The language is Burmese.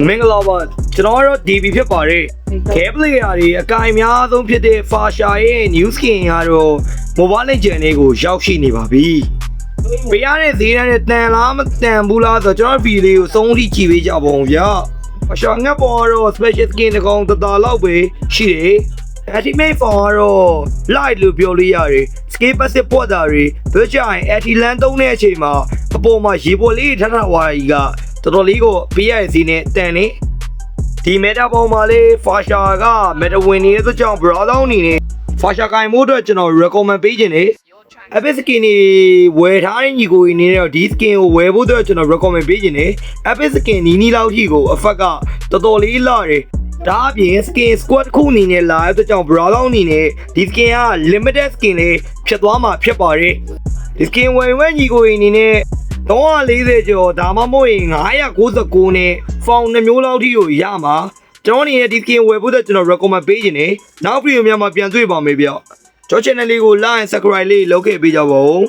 မင်္ဂလာပါကျွန်တော်တို့ DB ဖြစ်ပါတယ် Game Player တွေအကင်အများဆုံးဖြစ်တဲ့ Fasha ရဲ့ New Skin ကတော့ Mobile Legends လေးကိုရောက်ရှိနေပါပြီ။ပြရတဲ့ဈေးတန်းနဲ့တန်လားမတန်ဘူးလားဆိုတော့ကျွန်တော်ဗီဒီယိုကိုစုံထိကြည့်ပေးကြပါဦးဗျာ။ Fasha ငက်ပေါ်တော့ Special Skin တစ်ကောင်တလောက်ပဲရှိတယ်။ Ultimate Form ကတော့ Light လို့ပြောလို့ရတယ်။ Skill Passive ပွက်တာတွေပြောကြရင် Anti-Land သုံးတဲ့အချိန်မှာအပေါ်မှာရေပေါ်လေးထထဝါကြီးကတော်တော်လေးကိုပေးရတဲ့ဈေးနဲ့တန်နေဒီမက်တာပေါ်မှာလေး Fasha ကမက်တာဝင်နေတဲ့ကြောင့် browser အနေနဲ့ Fasha ကင်မို့အတွက်ကျွန်တော် recommend ပေးခြင်းနေ Epic Skin တွေဝယ်ထားတဲ့ညီကိုတွေနေတော့ဒီ skin ကိုဝယ်ဖို့အတွက်ကျွန်တော် recommend ပေးခြင်းနေ Epic Skin နီးလောက်ထိကို effect ကတော်တော်လေးလာတယ်ဒါအပြင် skin squad တစ်ခုအနေနဲ့လာတဲ့ကြောင့် browser အနေနဲ့ဒီ skin က limited skin လေးဖြစ်သွားမှာဖြစ်ပါတယ်ဒီ skin ဝယ်ညီကိုတွေအနေနဲ့340ကျော်ဒါမှမဟုတ်ရင်999နဲ့ found 2မျိုးလောက်ထိကိုရမှာကျွန်တော်အနေနဲ့ဒီ skin ဝယ်ဖို့အတွက်ကျွန်တော် recommend ပေးခြင်းနေနောက်ဗီဒီယိုများမှာပြန်တွေ့ပါမယ်ဗျကျွန်တော် channel လေးကို like and subscribe လေးလုပ်ခဲ့ပေးကြပါဦး